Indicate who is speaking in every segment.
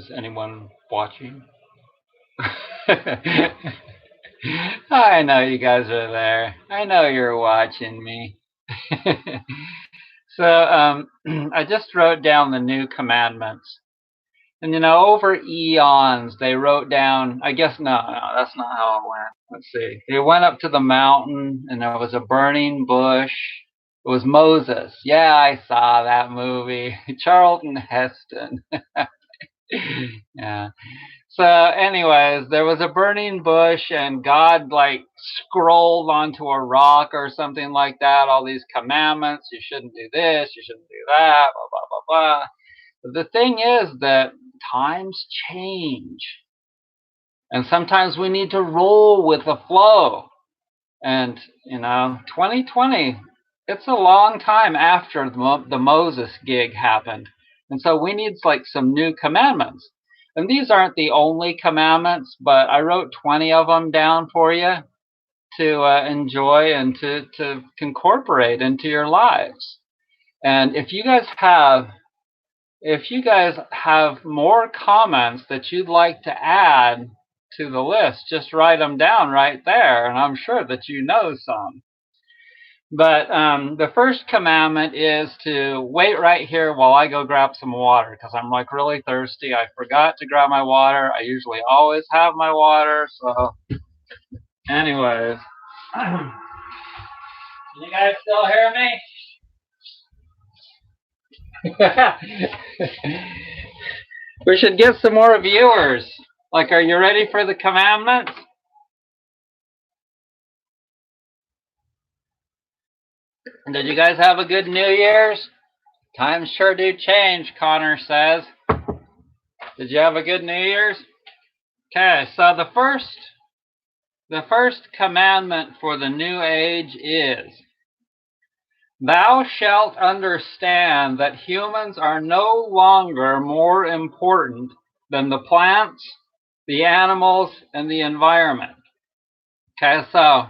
Speaker 1: Is anyone watching? I know you guys are there. I know you're watching me. So I just wrote down the new commandments. And over eons, they wrote down, I guess, no, that's not how it went. Let's see. They went up to the mountain, and there was a burning bush. It was Moses. Yeah, I saw that movie. Charlton Heston. Yeah. So, anyways, there was a burning bush, and God scrolled onto a rock or something like that. All these commandments: you shouldn't do this, you shouldn't do that, blah blah blah blah. But the thing is that times change, and sometimes we need to roll with the flow. And 2020, it's a long time after the Moses gig happened, and so we need some new commandments. And these aren't the only commandments, but I wrote 20 of them down for you to enjoy and to incorporate into your lives. And if you guys have more comments that you'd like to add to the list, just write them down right there, and I'm sure that you know some. But the first commandment is to wait right here while I go grab some water, because I'm really thirsty. I forgot to grab my water. I usually always have my water. So anyways, can you guys still hear me? We should get some more viewers. Are you ready for the commandments? Did you guys have a good New Year's? Times sure do change, Connor says. Did you have a good New Year's? Okay, so the first commandment for the new age is, thou shalt understand that humans are no longer more important than the plants, the animals, and the environment. Okay, so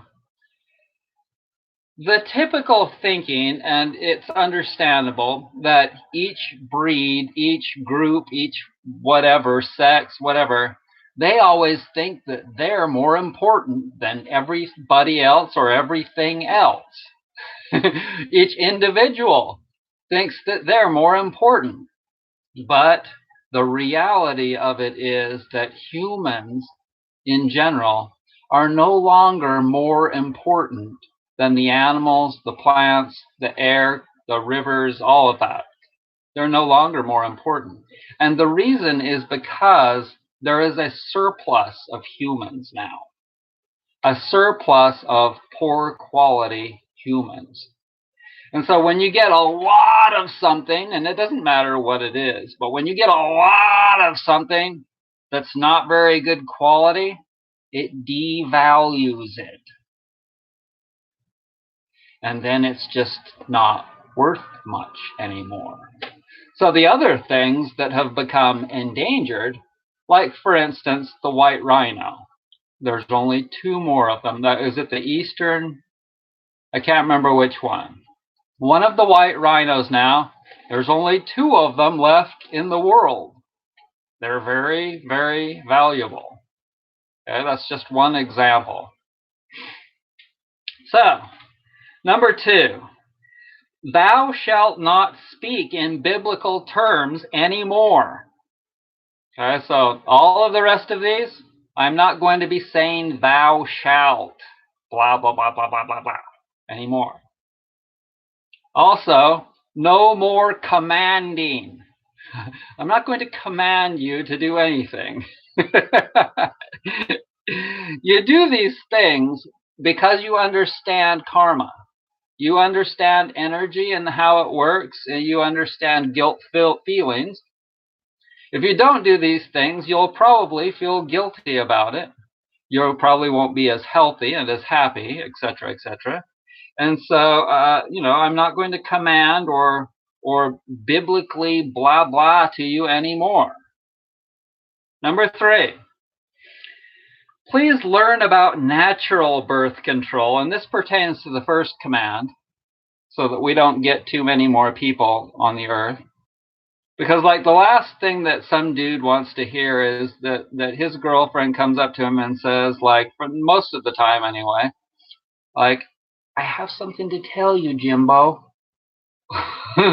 Speaker 1: the typical thinking, and it's understandable, that each breed, each group, each whatever, sex, whatever, they always think that they're more important than everybody else or everything else. Each individual thinks that they're more important. But the reality of it is that humans in general are no longer more important than the animals, the plants, the air, the rivers, all of that. They're no longer more important. And the reason is because there is a surplus of humans now, a surplus of poor quality humans. And so when you get a lot of something, and it doesn't matter what it is, but when you get a lot of something that's not very good quality, it devalues it. And then it's just not worth much anymore. So the other things that have become endangered, like for instance, the white rhino. There's only 2 more of them. Is it the eastern? I can't remember which one. One of the white rhinos now, there's only 2 of them left in the world. They're very, very valuable. Okay, that's just one example. So, number 2, thou shalt not speak in biblical terms anymore. Okay, so all of the rest of these, I'm not going to be saying thou shalt, blah, blah, blah, blah, blah, blah, blah, anymore. Also, no more commanding. I'm not going to command you to do anything. You do these things because you understand karma. You understand energy and how it works, and you understand guilt feelings. If you don't do these things, you'll probably feel guilty about it. You probably won't be as healthy and as happy, etc., etc. And so, I'm not going to command or biblically blah blah to you anymore. Number 3, please learn about natural birth control, and this pertains to the first command, so that we don't get too many more people on the earth. Because like the last thing that some dude wants to hear is that his girlfriend comes up to him and says, like, for most of the time anyway, like, I have something to tell you, Jimbo. We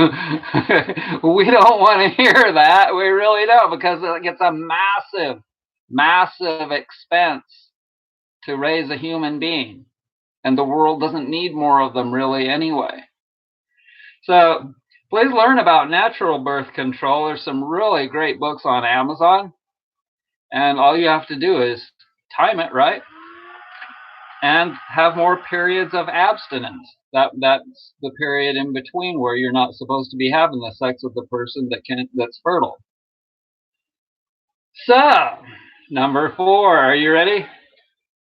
Speaker 1: don't want to hear that. We really don't, because it's a massive, massive expense to raise a human being. And the world doesn't need more of them really anyway. So please learn about natural birth control. There's some really great books on Amazon. And all you have to do is time it right and have more periods of abstinence. That's the period in between where you're not supposed to be having the sex with the person that's fertile. So, number 4, are you ready?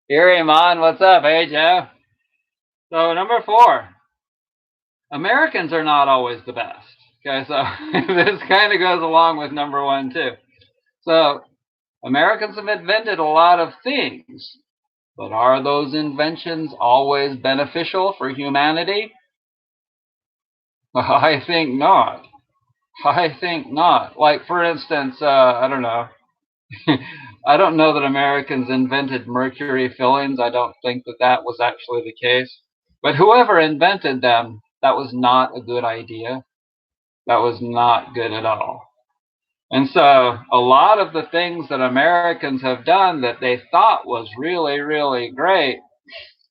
Speaker 1: Erie Mon, what's up? Hey, Joe. So, number 4, Americans are not always the best. Okay, so this kind of goes along with number 1 too. So, Americans have invented a lot of things, but are those inventions always beneficial for humanity? I think not. I think not. Like, for instance, I don't know. I don't know that Americans invented mercury fillings. I don't think that was actually the case. But whoever invented them, that was not a good idea. That was not good at all. And so a lot of the things that Americans have done that they thought was really, really great,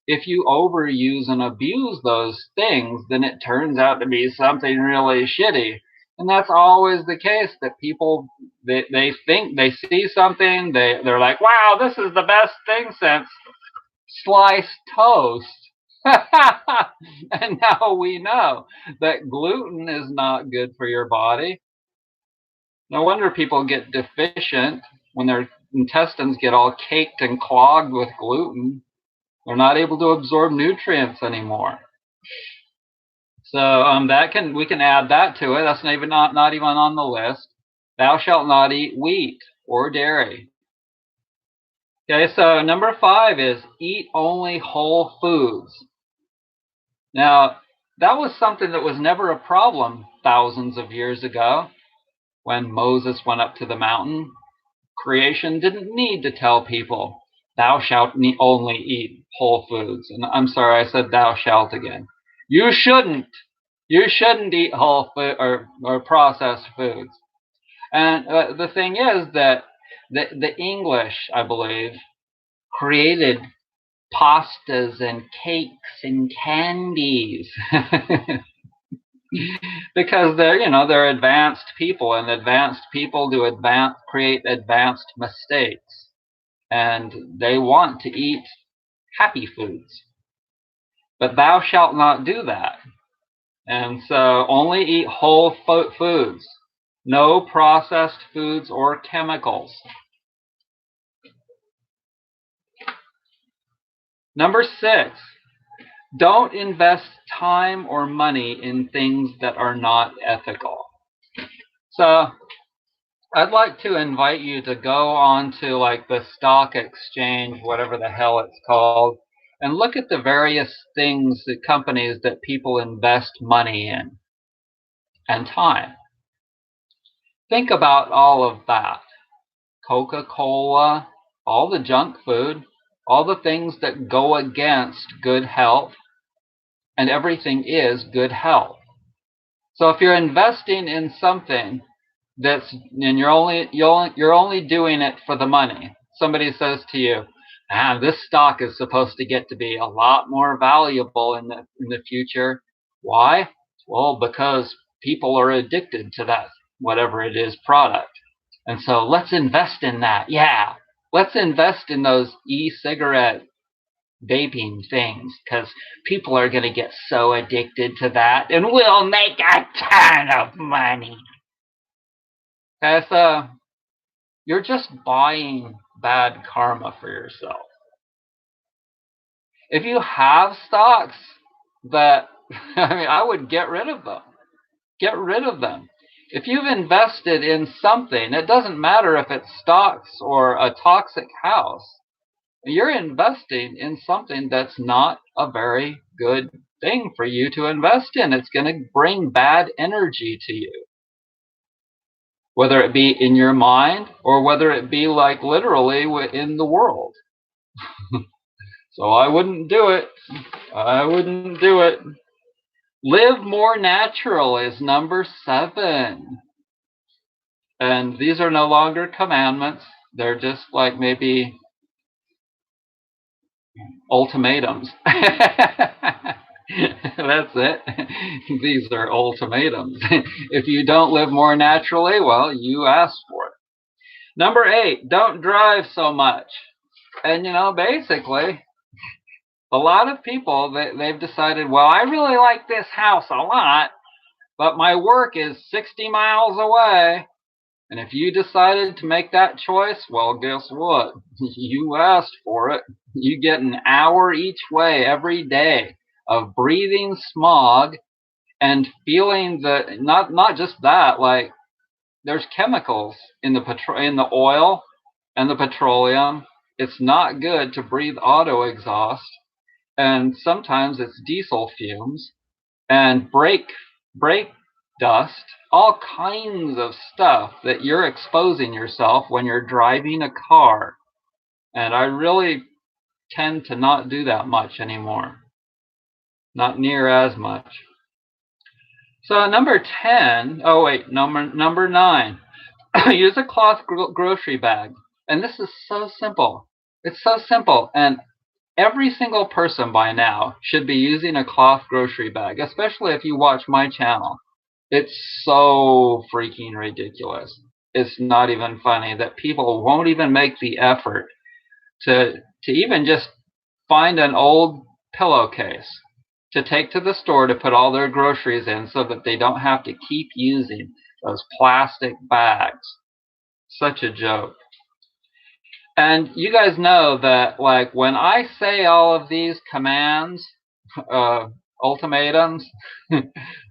Speaker 1: if you overuse and abuse those things, then it turns out to be something really shitty. And that's always the case, that people, they think they see something, they're like, wow, this is the best thing since sliced toast. And now we know that gluten is not good for your body. No wonder people get deficient when their intestines get all caked and clogged with gluten. They're not able to absorb nutrients anymore. So we can add that to it. That's not even on the list. Thou shalt not eat wheat or dairy. Okay, so number 5 is eat only whole foods. Now, that was something that was never a problem thousands of years ago when Moses went up to the mountain. Creation didn't need to tell people, thou shalt only eat whole foods. And I'm sorry, I said thou shalt again. You shouldn't. You shouldn't eat whole food or processed foods. And the thing is that the English, I believe, created pastas and cakes and candies because they're advanced people, and advanced people create advanced mistakes, and they want to eat happy foods. But thou shalt not do that. And so only eat whole foods, no processed foods or chemicals. Number 6, don't invest time or money in things that are not ethical. So I'd like to invite you to go on to like the stock exchange, whatever the hell it's called, and look at the various things, the companies that people invest money in and time. Think about all of that. Coca-Cola, all the junk food, all the things that go against good health, and everything is good health. So if you're investing in something and you're only doing it for the money. Somebody says to you, this stock is supposed to get to be a lot more valuable in the future. Why? Well, because people are addicted to that, whatever it is, product. And so let's invest in that. Yeah, let's invest in those e-cigarette vaping things, because people are going to get so addicted to that, and we'll make a ton of money. Okay, so you're just buying bad karma for yourself. If you have stocks that, I would get rid of them. Get rid of them. If you've invested in something, it doesn't matter if it's stocks or a toxic house, you're investing in something that's not a very good thing for you to invest in. It's going to bring bad energy to you. whether it be in your mind or whether it be like literally in the world. So I wouldn't do it. I wouldn't do it. Live more natural is number 7. And these are no longer commandments. They're just like maybe ultimatums. That's it. These are ultimatums. If you don't live more naturally, well, you asked for it. Number 8, don't drive so much. And basically, a lot of people, they've decided, well, I really like this house a lot, but my work is 60 miles away. And if you decided to make that choice, well, guess what? You asked for it. You get an hour each way every day of breathing smog and feeling the not just that, like there's chemicals in the oil and the petroleum. It's not good to breathe auto exhaust, and sometimes it's diesel fumes and brake dust, all kinds of stuff that you're exposing yourself when you're driving a car. And I really tend to not do that much anymore. Not near as much. So number 10, oh wait, number 9. Use a cloth grocery bag. And this is so simple. It's so simple. And every single person by now should be using a cloth grocery bag, especially if you watch my channel. It's so freaking ridiculous. It's not even funny that people won't even make the effort to even just find an old pillowcase to take to the store to put all their groceries in so that they don't have to keep using those plastic bags. Such a joke. And you guys know that, like, when I say all of these commands, ultimatums,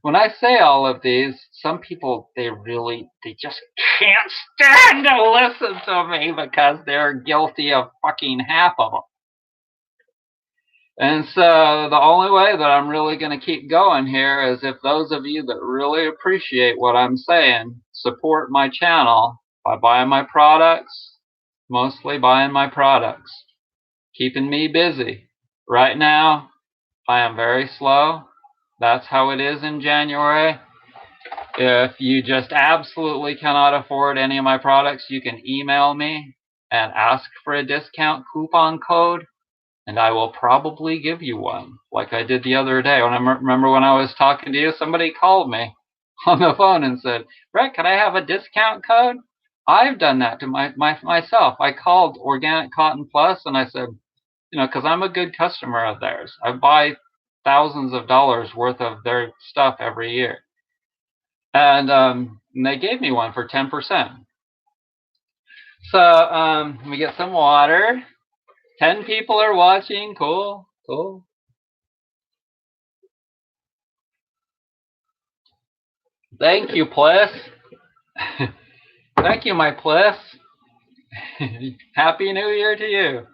Speaker 1: when I say all of these, some people, they just can't stand to listen to me because they're guilty of fucking half of them. And so the only way that I'm really going to keep going here is if those of you that really appreciate what I'm saying support my channel by buying my products, mostly buying my products, keeping me busy. Right now, I am very slow. That's how it is in January. If you just absolutely cannot afford any of my products, you can email me and ask for a discount coupon code, and I will probably give you one, like I did the other day. Remember when I was talking to you, somebody called me on the phone and said, Brett, can I have a discount code? I've done that to myself. I called Organic Cotton Plus and I said, because I'm a good customer of theirs. I buy thousands of dollars worth of their stuff every year. And they gave me one for 10%. So let me get some water. 10 people are watching. Cool. Thank you, Pless. Thank you, my Pless. Happy New Year to you.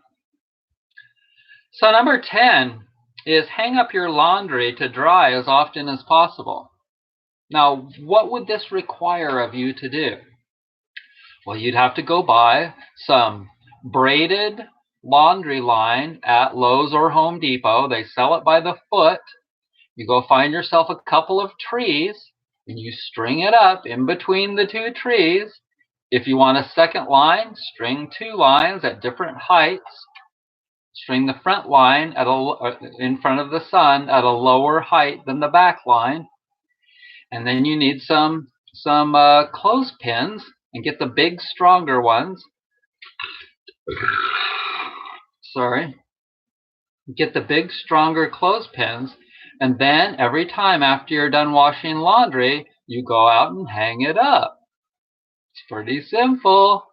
Speaker 1: So number 10 is hang up your laundry to dry as often as possible. Now, what would this require of you to do? Well, you'd have to go buy some braided laundry line at Lowe's or Home Depot. They sell it by the foot. You go find yourself a couple of trees and you string it up in between the 2 trees. If you want a second line, string 2 lines at different heights. String the front line in front of the sun at a lower height than the back line. And then you need some clothespins, and get the big, stronger ones. Sorry. Get the big, stronger clothespins, and then every time after you're done washing laundry, you go out and hang it up. It's pretty simple.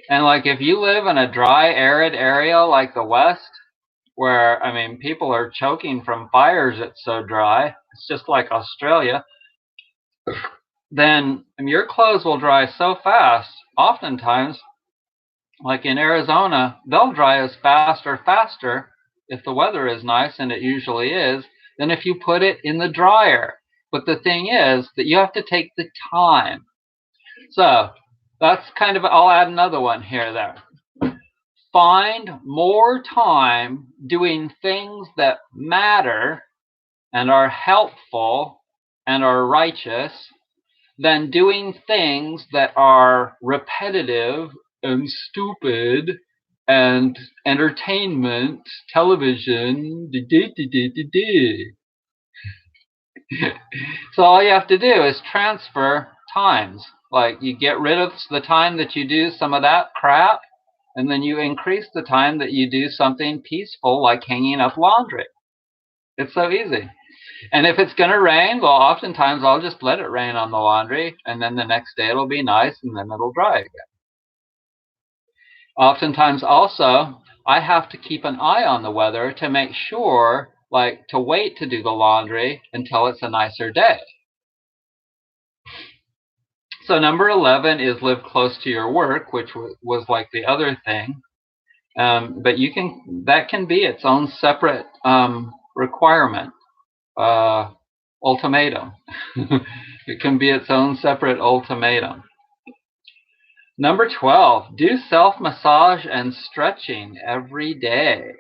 Speaker 1: And like if you live in a dry, arid area like the West, where, people are choking from fires, it's so dry, it's just like Australia, then your clothes will dry so fast. Oftentimes, like in Arizona, they'll dry as fast or faster if the weather is nice, and it usually is, than if you put it in the dryer. But the thing is that you have to take the time. So that's kind of, I'll add another one here there. Find more time doing things that matter and are helpful and are righteous than doing things that are repetitive and stupid and entertainment, television. So all you have to do is transfer times. Like you get rid of the time that you do some of that crap, and then you increase the time that you do something peaceful like hanging up laundry. It's so easy. And if it's going to rain, well, oftentimes I'll just let it rain on the laundry, and then the next day it'll be nice, and then it'll dry again. Oftentimes also, I have to keep an eye on the weather to make sure, like, to wait to do the laundry until it's a nicer day. So number 11 is live close to your work, which was like the other thing. But that can be its own separate requirement. Ultimatum. It can be its own separate ultimatum. Number 12, do self-massage and stretching every day.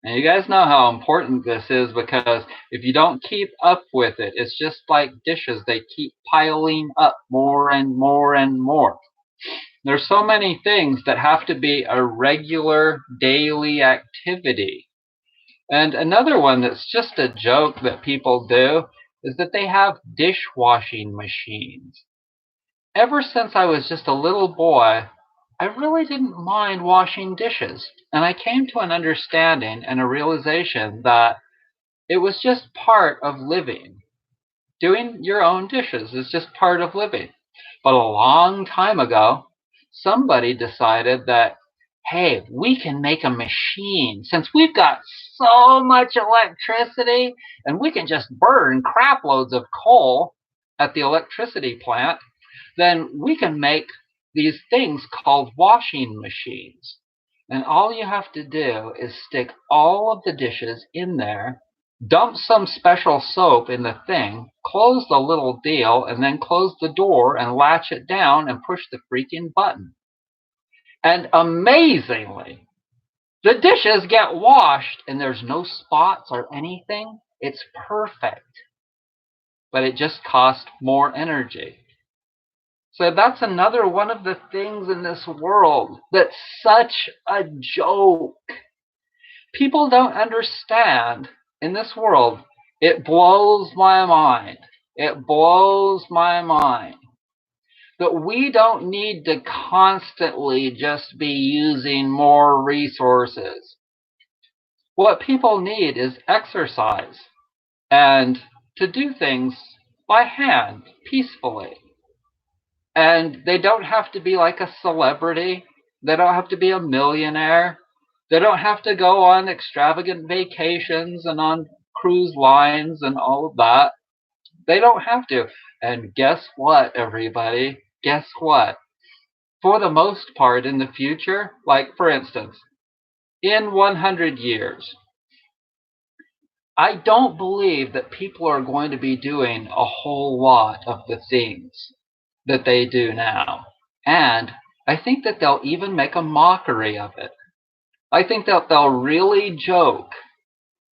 Speaker 1: And you guys know how important this is, because if you don't keep up with it, it's just like dishes. They keep piling up more and more and more. There's so many things that have to be a regular daily activity. And another one that's just a joke that people do is that they have dishwashing machines. Ever since I was just a little boy, I really didn't mind washing dishes. And I came to an understanding and a realization that it was just part of living. Doing your own dishes is just part of living. But a long time ago, somebody decided that, hey, we can make a machine. Since we've got so much electricity and we can just burn crap loads of coal at the electricity plant, then we can make these things called washing machines. And all you have to do is stick all of the dishes in there, dump some special soap in the thing, close the little deal, and then close the door and latch it down and push the freaking button. And amazingly, the dishes get washed and there's no spots or anything. It's perfect. But it just costs more energy. So that's another one of the things in this world that's such a joke. People don't understand in this world. It blows my mind. It blows my mind that we don't need to constantly just be using more resources. What people need is exercise and to do things by hand, peacefully. And they don't have to be like a celebrity. They don't have to be a millionaire. They don't have to go on extravagant vacations and on cruise lines and all of that. They don't have to. And guess what, everybody? Guess what? For the most part in the future, like for instance, in 100 years, I don't believe that people are going to be doing a whole lot of the things that they do now. And I think that they'll even make a mockery of it. I think that they'll really joke.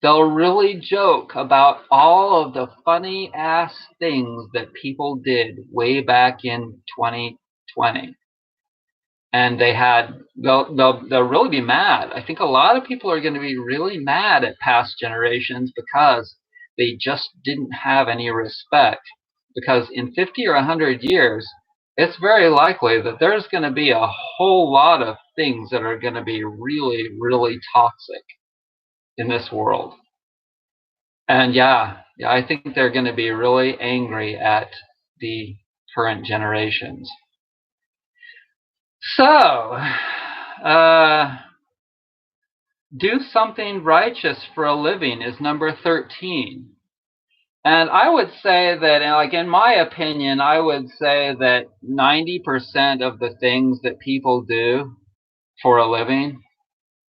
Speaker 1: They'll really joke about all of the funny ass things that people did way back in 2020. And they'll really be mad. I think a lot of people are going to be really mad at past generations because they just didn't have any respect. Because in 50 or 100 years, it's very likely that there's going to be a whole lot of things that are going to be really, really toxic in this world. And yeah, I think they're going to be really angry at the current generations. So, do something righteous for a living is number 13. And I would say that, like in my opinion, I would say that 90% of the things that people do for a living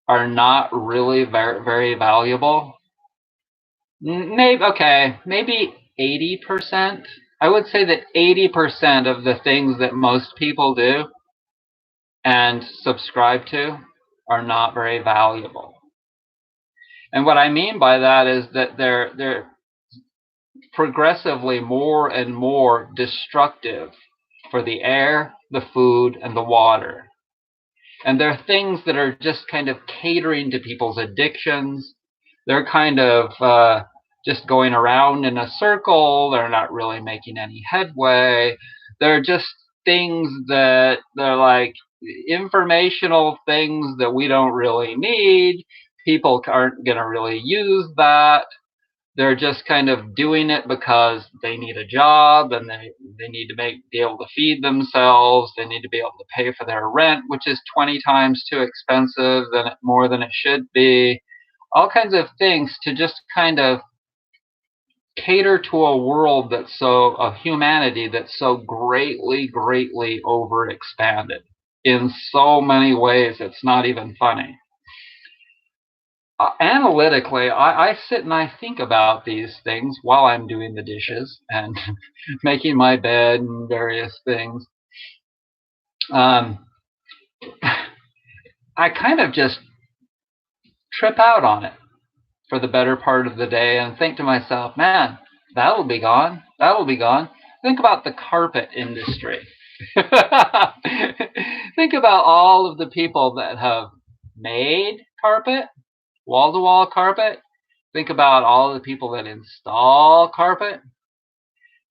Speaker 1: are not really very, very valuable. Maybe 80%. I would say that 80% of the things that most people do and subscribe to are not very valuable. And what I mean by that is that they're progressively more and more destructive for the air, the food, and the water. And they're things that are just kind of catering to people's addictions. They're kind of just going around in a circle. They're not really making any headway. They're just things that they're like informational things that we don't really need. People aren't going to really use that. They're just kind of doing it because they need a job and they need to be able to feed themselves. They need to be able to pay for their rent, which is 20 times too expensive more than it should be. All kinds of things to just kind of cater to a world of humanity that's so greatly, greatly overexpanded in so many ways it's not even funny. Analytically, I sit and I think about these things while I'm doing the dishes and making my bed and various things. I kind of just trip out on it for the better part of the day and think to myself, man, that'll be gone. That'll be gone. Think about the carpet industry. Think about all of the people that have made carpet, wall-to-wall carpet. Think about all the people that install carpet.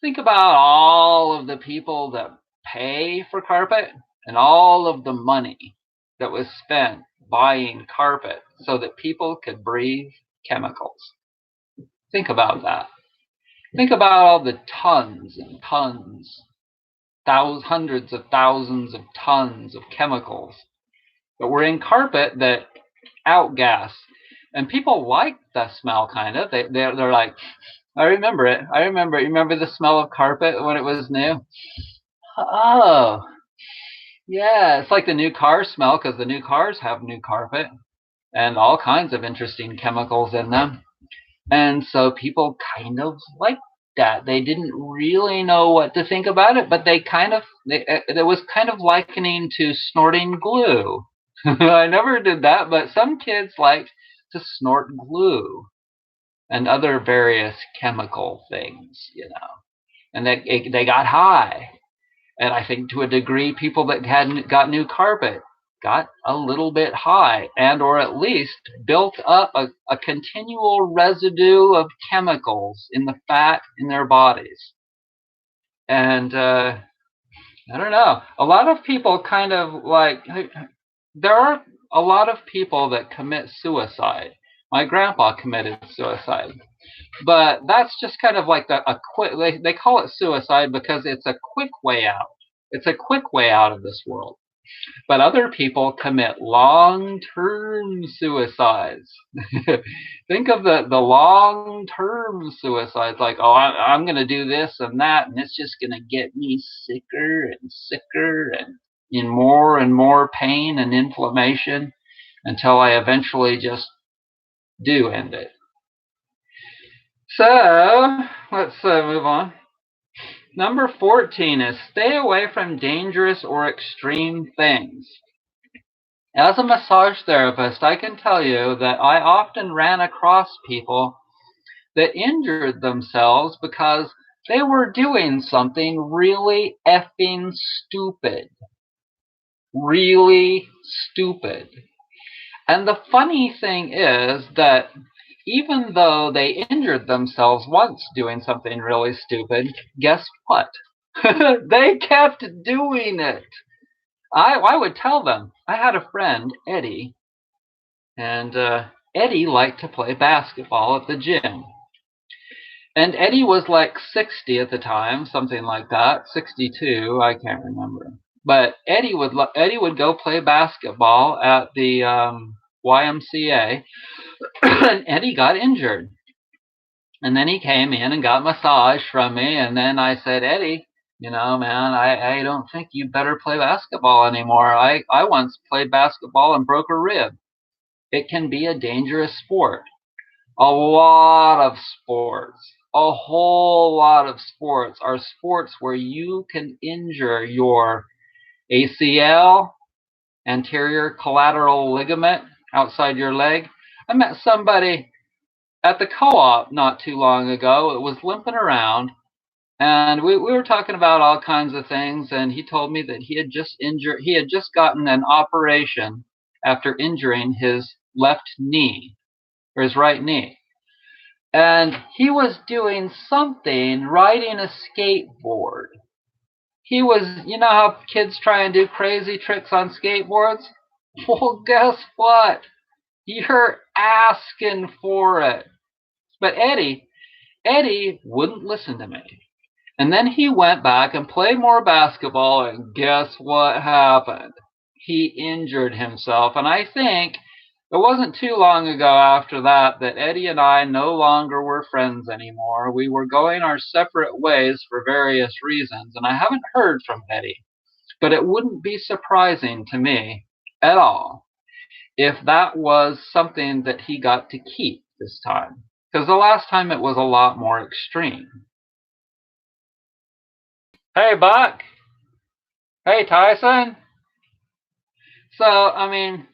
Speaker 1: Think about all of the people that pay for carpet and all of the money that was spent buying carpet so that people could breathe chemicals. Think about that. Think about all the tons and tons, hundreds of thousands of tons of chemicals that were in carpet that outgas. And people like the smell, kind of. They're like, I remember it. I remember it. You remember the smell of carpet when it was new? Oh, yeah. It's like the new car smell because the new cars have new carpet and all kinds of interesting chemicals in them. And so people kind of like that. They didn't really know what to think about it, but it was kind of likening to snorting glue. I never did that, but some kids liked to snort glue and other various chemical things, and they got high. And I think to a degree, people that hadn't got new carpet got a little bit high, and or at least built up a continual residue of chemicals in the fat in their bodies. And I don't know. A lot of people kind of like, there are a lot of people that commit suicide. My grandpa committed suicide. But that's just kind of like a quick, they call it suicide because it's a quick way out. It's a quick way out of this world. But other people commit long-term suicides. Think of the long-term suicides, like, oh, I'm going to do this and that, and it's just going to get me sicker and sicker and in more and more pain and inflammation until I eventually just do end it. So, let's move on. Number 14 is stay away from dangerous or extreme things. As a massage therapist, I can tell you that I often ran across people that injured themselves because they were doing something really effing stupid. Really stupid. And the funny thing is that even though they injured themselves once doing something really stupid, guess what? They kept doing it. I would tell them. I had a friend, Eddie, and Eddie liked to play basketball at the gym. And Eddie was like 60 at the time, something like that, 62, I can't remember. But Eddie would go play basketball at the YMCA, and Eddie got injured. And then he came in and got massage from me, and then I said, Eddie, man, I don't think you better play basketball anymore. I once played basketball and broke a rib. It can be a dangerous sport. A lot of sports, a whole lot of sports are sports where you can injure your ACL, anterior collateral ligament outside your leg. I met somebody at the co-op not too long ago. It was limping around, and we were talking about all kinds of things, and he told me that he had just gotten an operation after injuring his left knee, or his right knee. And he was doing something, riding a skateboard. He was, you know how kids try and do crazy tricks on skateboards? Well, guess what? You're asking for it. But Eddie wouldn't listen to me. And then he went back and played more basketball, and guess what happened? He injured himself. And I think it wasn't too long ago after that Eddie and I no longer were friends anymore. We were going our separate ways for various reasons, and I haven't heard from Eddie. But it wouldn't be surprising to me at all if that was something that he got to keep this time. Because the last time it was a lot more extreme. Hey, Buck. Hey, Tyson. So, I mean,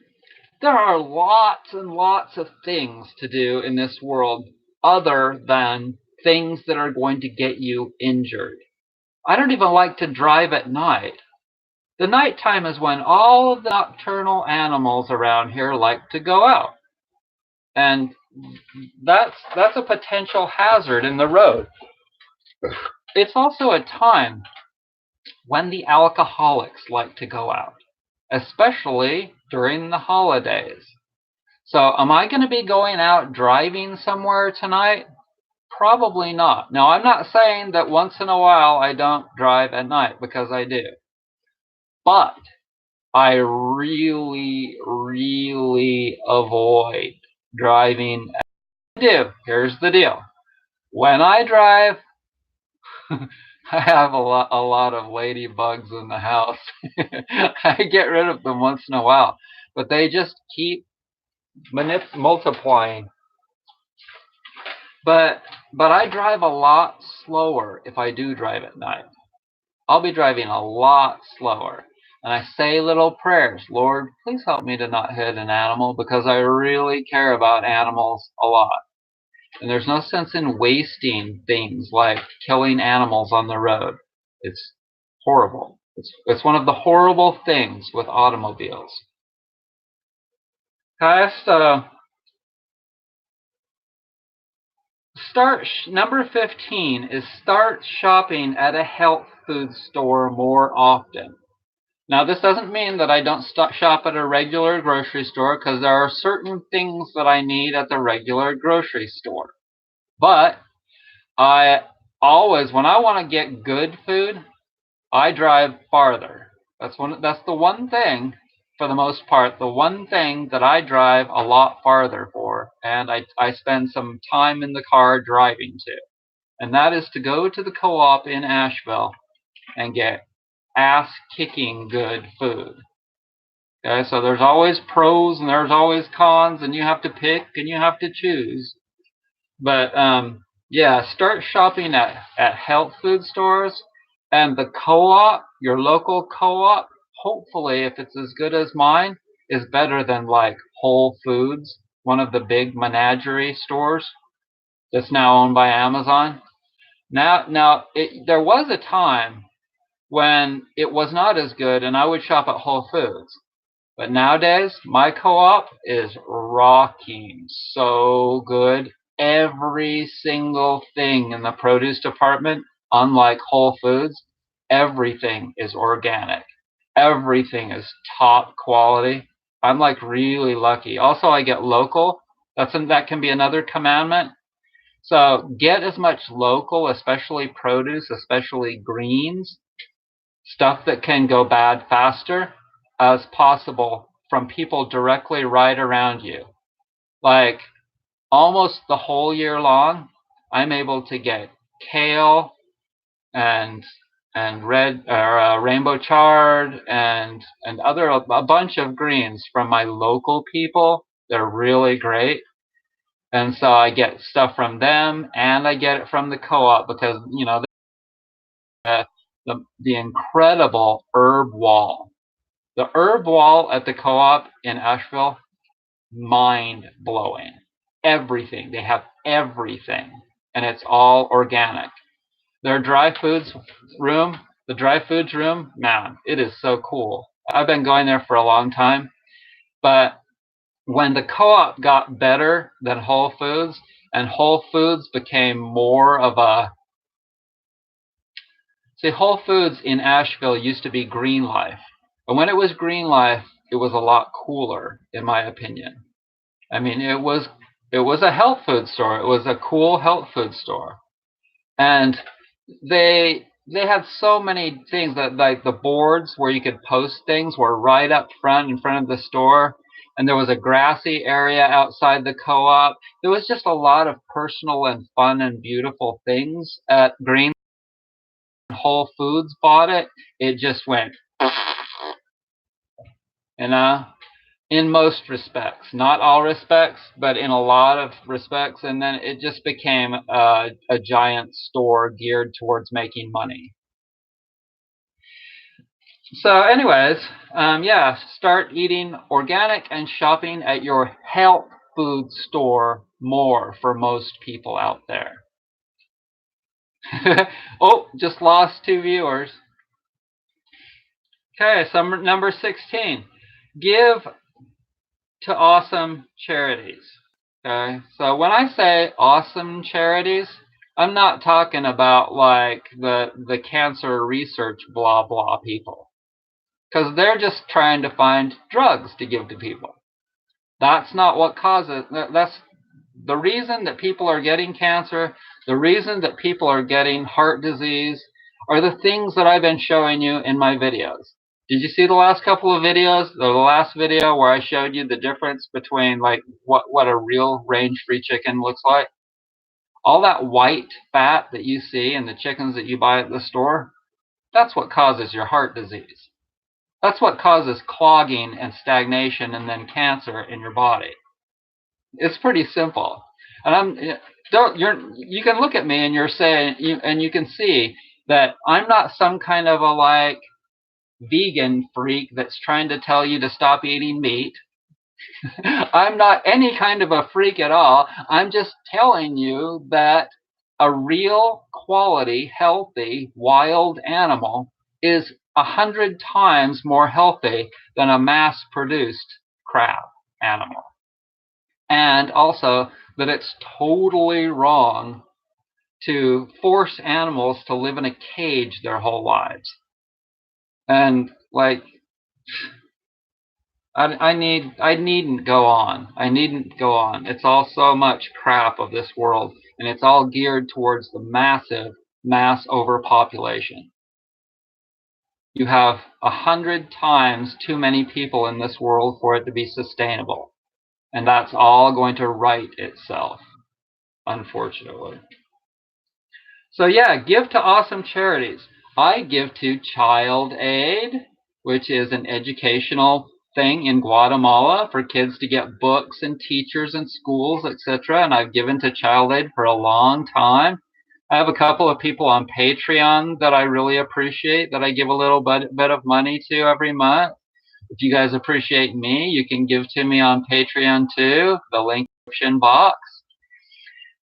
Speaker 1: there are lots and lots of things to do in this world other than things that are going to get you injured. I don't even like to drive at night. The nighttime is when all of the nocturnal animals around here like to go out. And that's a potential hazard in the road. It's also a time when the alcoholics like to go out, especially during the holidays. So am I going to be going out driving somewhere tonight? Probably not. Now, I'm not saying that once in a while I don't drive at night, because I do. But I really, really avoid driving. Here's the deal. When I drive, I have a lot of ladybugs in the house. I get rid of them once in a while, but they just keep multiplying. But I drive a lot slower if I do drive at night. I'll be driving a lot slower. And I say little prayers. Lord, please help me to not hit an animal, because I really care about animals a lot. And there's no sense in wasting things like killing animals on the road. It's horrible. It's one of the horrible things with automobiles. Number 15 is start shopping at a health food store more often. Now, this doesn't mean that I don't shop at a regular grocery store, because there are certain things that I need at the regular grocery store. But I always, when I want to get good food, I drive farther. That's the one thing, for the most part, the one thing that I drive a lot farther for, and I spend some time in the car driving to. And that is to go to the co-op in Asheville and get ass-kicking good food. Okay, so there's always pros and there's always cons, and you have to pick and you have to choose. But yeah, start shopping at health food stores, and the co-op, your local co-op, hopefully, if it's as good as mine, is better than like Whole Foods, one of the big menagerie stores that's now owned by Amazon. There was a time when it was not as good, and I would shop at Whole Foods. But nowadays, my co-op is rocking so good. Every single thing in the produce department, unlike Whole Foods, everything is organic. Everything is top quality. I'm like really lucky. Also, I get local. That can be another commandment. So get as much local, especially produce, especially greens, stuff that can go bad faster, as possible from people directly right around you. Like almost the whole year long, I'm able to get kale and red or rainbow chard and a bunch of greens from my local people. They're really great. And so I get stuff from them, and I get it from the co-op because, you know, the incredible herb wall. The herb wall at the co-op in Asheville, mind blowing. Everything. They have everything, and it's all organic. Their dry foods room, the dry foods room, man, it is so cool. I've been going there for a long time, but when the co-op got better than Whole Foods, and Whole Foods became more of a, see, Whole Foods in Asheville used to be Green Life. And when it was Green Life, it was a lot cooler, in my opinion. I mean, it was a health food store. It was a cool health food store. And they had so many things that, like, the boards where you could post things were right up front in front of the store, and there was a grassy area outside the co-op. There was just a lot of personal and fun and beautiful things at Green. Whole Foods bought it, it just went, you know, in most respects, not all respects, but in a lot of respects. And then it just became a giant store geared towards making money. So anyways, yeah, start eating organic and shopping at your health food store more for most people out there. Oh, just lost 2 viewers. Okay, so number 16, give to awesome charities. Okay, so when I say awesome charities, I'm not talking about like the cancer research blah blah people, because they're just trying to find drugs to give to people. That's not what causes. That's the reason that people are getting cancer. The reason that people are getting heart disease are the things that I've been showing you in my videos. Did you see the last couple of videos? The last video where I showed you the difference between like what a real range-free chicken looks like? All that white fat that you see in the chickens that you buy at the store, that's what causes your heart disease. That's what causes clogging and stagnation and then cancer in your body. It's pretty simple. And you can look at me and you're saying, and you can see that I'm not some kind of a like vegan freak that's trying to tell you to stop eating meat. I'm not any kind of a freak at all. I'm just telling you that a real quality, healthy, wild animal is 100 times more healthy than a mass-produced crap animal. And also that it's totally wrong to force animals to live in a cage their whole lives. And like, I needn't go on. I needn't go on. It's all so much crap of this world, and it's all geared towards the massive mass overpopulation. You have 100 times too many people in this world for it to be sustainable. And that's all going to right itself, unfortunately. So yeah, give to awesome charities. I give to Child Aid, which is an educational thing in Guatemala for kids to get books and teachers and schools, etc. And I've given to Child Aid for a long time. I have a couple of people on Patreon that I really appreciate, that I give a little bit of money to every month. If you guys appreciate me, you can give to me on Patreon too, the link in the description box.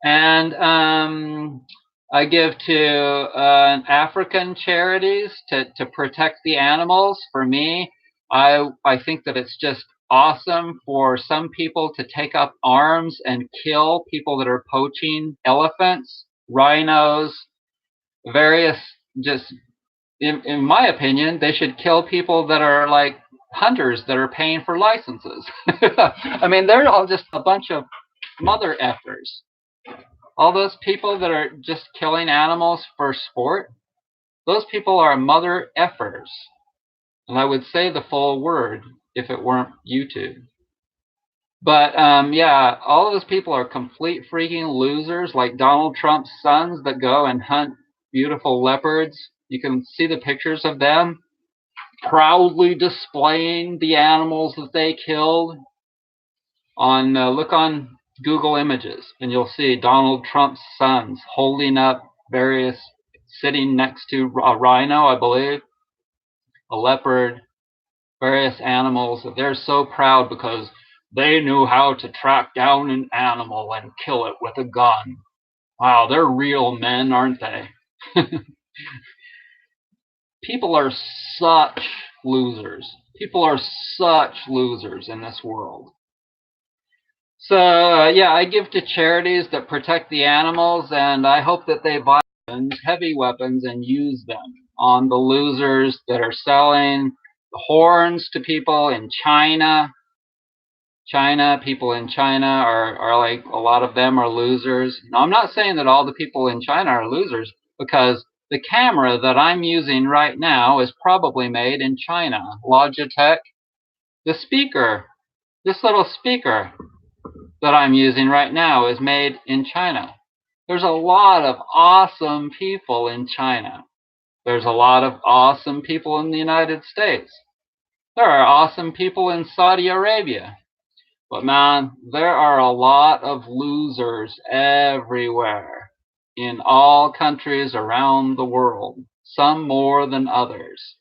Speaker 1: And I give to African charities to protect the animals. For me, I think that it's just awesome for some people to take up arms and kill people that are poaching elephants, rhinos, various, just, in my opinion, they should kill people that are like hunters that are paying for licenses. I mean, they're all just a bunch of mother effers. All those people that are just killing animals for sport, those people are mother effers. And I would say the full word if it weren't YouTube. But yeah, all of those people are complete freaking losers, like Donald Trump's sons that go and hunt beautiful leopards. You can see the pictures of them proudly displaying the animals that they killed. Look on Google images, and you'll see Donald Trump's sons holding up various, sitting next to a rhino, I believe, a leopard, various animals. They're so proud because they knew how to track down an animal and kill it with a gun. Wow, they're real men, aren't they? People are such losers. People are such losers in this world. So, yeah, I give to charities that protect the animals, and I hope that they buy heavy weapons and use them on the losers that are selling the horns to people in China. People in China are like, a lot of them are losers. Now, I'm not saying that all the people in China are losers, because the camera that I'm using right now is probably made in China. Logitech. The speaker, this little speaker that I'm using right now is made in China. There's a lot of awesome people in China. There's a lot of awesome people in the United States. There are awesome people in Saudi Arabia. But man, there are a lot of losers everywhere in all countries around the world, some more than others.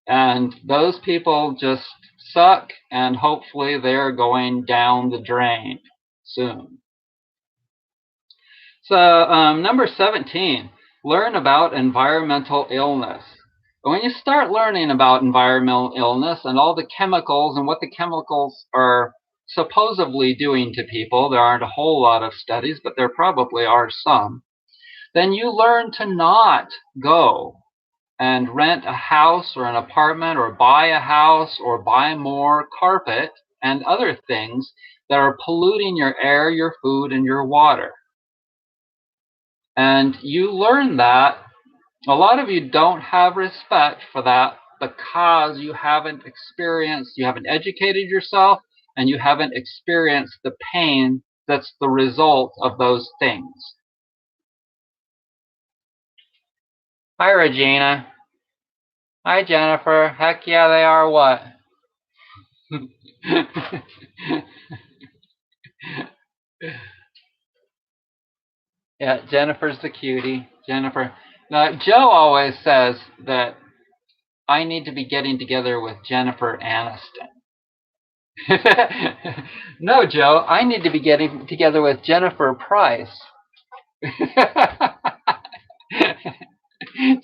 Speaker 1: And those people just suck, and hopefully they're going down the drain soon. So, number 17, learn about environmental illness. When you start learning about environmental illness and all the chemicals and what the chemicals are supposedly doing to people, there aren't a whole lot of studies, but there probably are some, then you learn to not go and rent a house or an apartment or buy a house or buy more carpet and other things that are polluting your air, your food, and your water. And you learn that. A lot of you don't have respect for that because you haven't educated yourself, and you haven't experienced the pain that's the result of those things. Hi, Regina. Hi, Jennifer. Heck yeah, they are what? Yeah, Jennifer's the cutie. Jennifer. Now, Joe always says that I need to be getting together with Jennifer Aniston. No, Joe, I need to be getting together with Jennifer Price.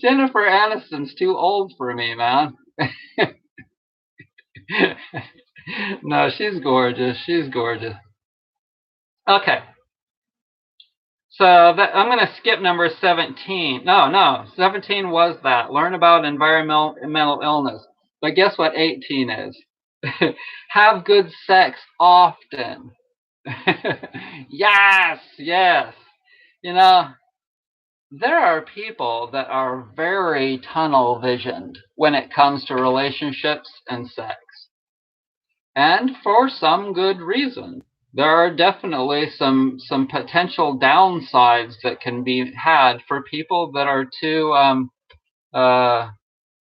Speaker 1: Jennifer Aniston's too old for me, man. No, she's gorgeous. She's gorgeous. Okay. So I'm going to skip number 17. No, 17 was that. Learn about environmental illness. But guess what 18 is? Have good sex often. Yes. You know, there are people that are very tunnel visioned when it comes to relationships and sex. And for some good reason. There are definitely some potential downsides that can be had for people that are too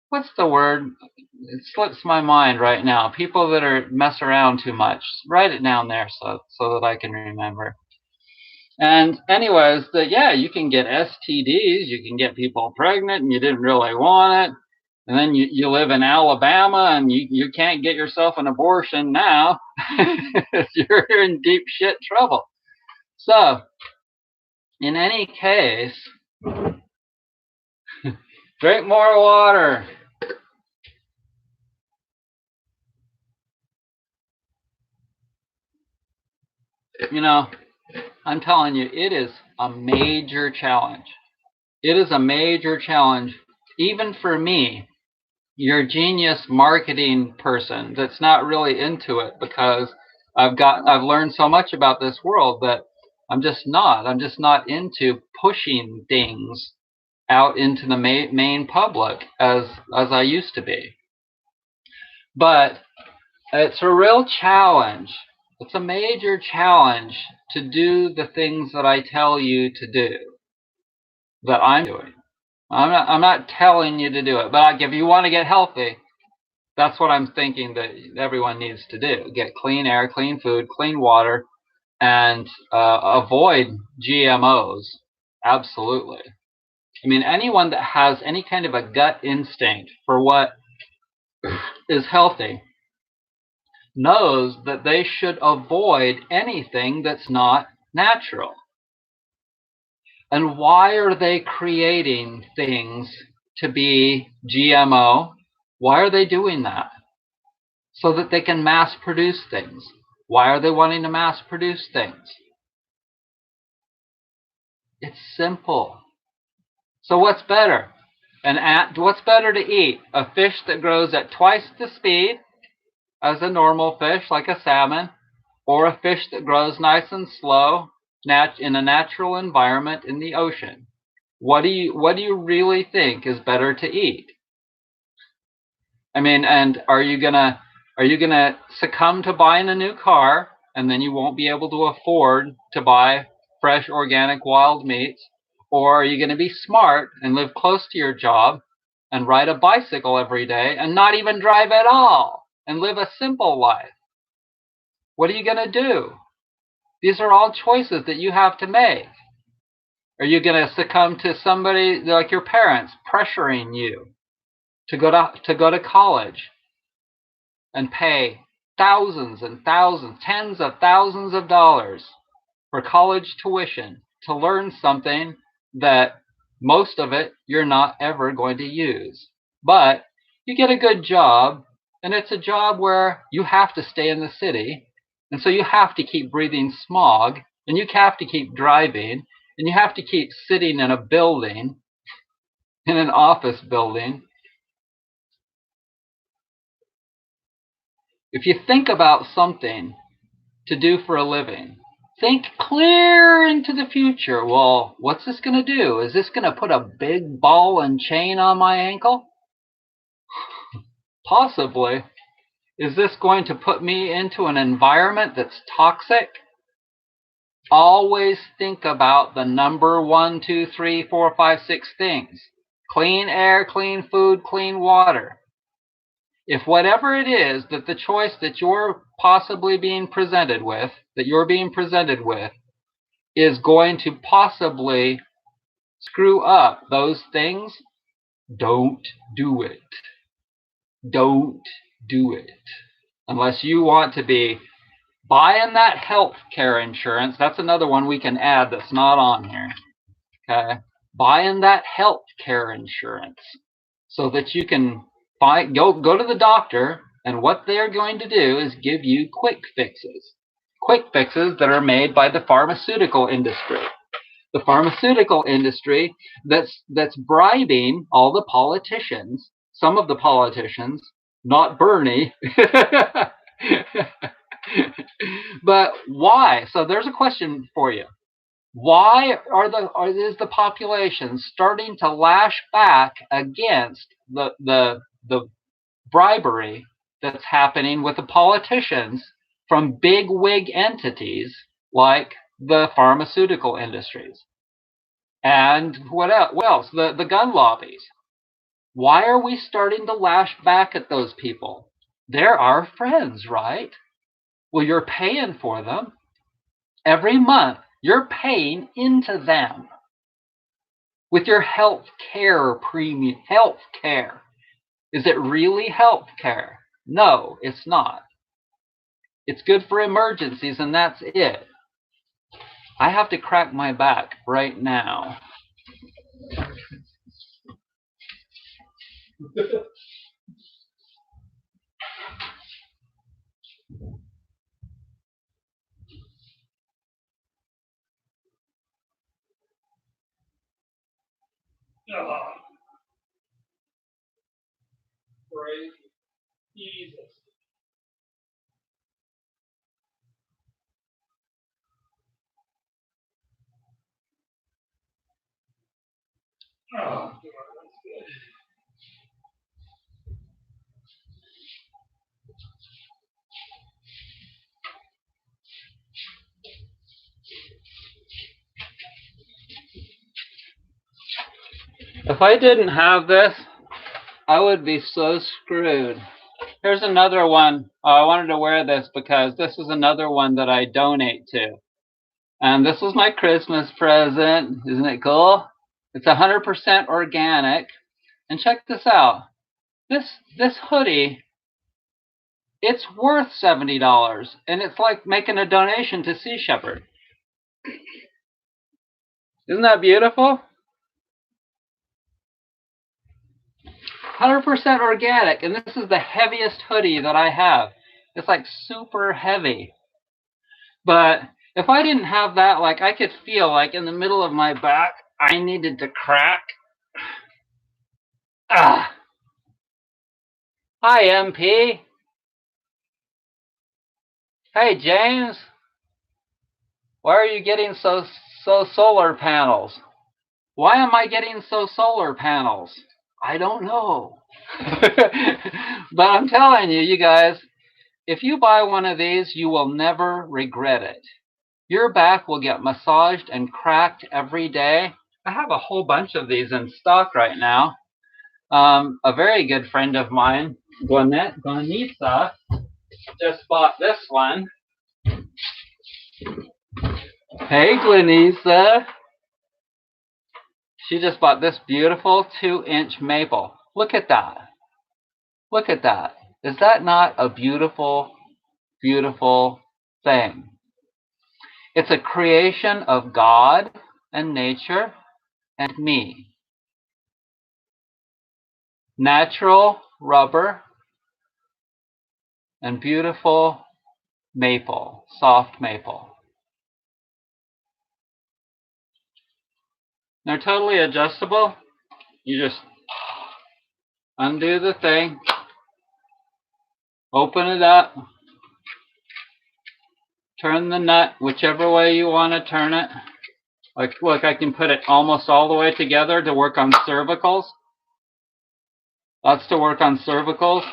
Speaker 1: what's the word? It slips my mind right now. People that are mess around too much. Write it down there so that I can remember. And anyways, you can get STDs, you can get people pregnant, and you didn't really want it. And then you live in Alabama, and you can't get yourself an abortion now. You're in deep shit trouble. So, in any case, drink more water. You know, I'm telling you, it is a major challenge. It is a major challenge, even for me, your genius marketing person that's not really into it, because I've learned so much about this world that I'm just not into pushing things out into the main public as I used to be. But it's a real challenge. It's a major challenge to do the things that I tell you to do, that I'm doing. I'm not telling you to do it, but like, if you want to get healthy, that's what I'm thinking that everyone needs to do. Get clean air, clean food, clean water, and avoid GMOs. Absolutely. I mean, anyone that has any kind of a gut instinct for what is healthy knows that they should avoid anything that's not natural. And why are they creating things to be GMO? Why are they doing that? So that they can mass produce things. Why are they wanting to mass produce things? It's simple. So what's better? What's better to eat? A fish that grows at twice the speed as a normal fish, like a salmon, or a fish that grows nice and slow in a natural environment in the ocean? What do you really think is better to eat? I mean, and are you gonna succumb to buying a new car and then you won't be able to afford to buy fresh organic wild meats? Or are you going to be smart and live close to your job and ride a bicycle every day and not even drive at all and live a simple life? What are you going to do? These are all choices that you have to make. Are you going to succumb to somebody like your parents pressuring you to go to college and pay thousands and thousands, tens of thousands of dollars for college tuition to learn something that most of it you're not ever going to use? But you get a good job, and it's a job where you have to stay in the city, and so you have to keep breathing smog, and you have to keep driving, and you have to keep sitting in a building, in an office building. If you think about something to do for a living, think clear into the future. Well, what's this going to do? Is this going to put a big ball and chain on my ankle? Possibly. Is this going to put me into an environment that's toxic? Always think about the number 1, 2, 3, 4, 5, 6 things. Clean air, clean food, clean water. If whatever it is that the choice that you're possibly being presented with, is going to possibly screw up those things, don't do it. Don't do it. Unless you want to be buying that health care insurance. That's another one we can add that's not on here. Okay? Buying that health care insurance so that you can go to the doctor, and what they're going to do is give you quick fixes that are made by the pharmaceutical industry. The pharmaceutical industry that's bribing all the politicians, some of the politicians, not Bernie. But why? So there's a question for you. Why is the population starting to lash back against the bribery that's happening with the politicians from big wig entities like the pharmaceutical industries? And what else? The gun lobbies. Why are we starting to lash back at those people? They're our friends, right? Well, you're paying for them. Every month, you're paying into them with your health care premium. Health care. Is it really health care? No, it's not. It's good for emergencies, and that's it. I have to crack my back right now. Oh, praise Jesus. Oh, that's good. If I didn't have this, I would be so screwed. Here's another one. I wanted to wear this because this is another one that I donate to. And this was my Christmas present. Isn't it cool? It's 100% organic. And check this out. This hoodie, it's worth $70, and it's like making a donation to Sea Shepherd. Isn't that beautiful? 100% organic, and this is the heaviest hoodie that I have. It's like super heavy. But if I didn't have that, like I could feel like in the middle of my back, I needed to crack. Ah. Hi, MP. Hey, James. Why are you getting so solar panels? Why am I getting so solar panels? I don't know. But I'm telling you, you guys, if you buy one of these, you will never regret it. Your back will get massaged and cracked every day. I have a whole bunch of these in stock right now. A very good friend of mine, Glenitza, just bought this one. Hey, Glenitza. She just bought this beautiful 2-inch maple. Look at that. Look at that. Is that not a beautiful, beautiful thing? It's a creation of God and nature and me. Natural rubber and beautiful maple, soft maple. They're totally adjustable. You just undo the thing, open it up, turn the nut whichever way you want to turn it. Like, look, I can put it almost all the way together to work on cervicals. That's to work on cervicals,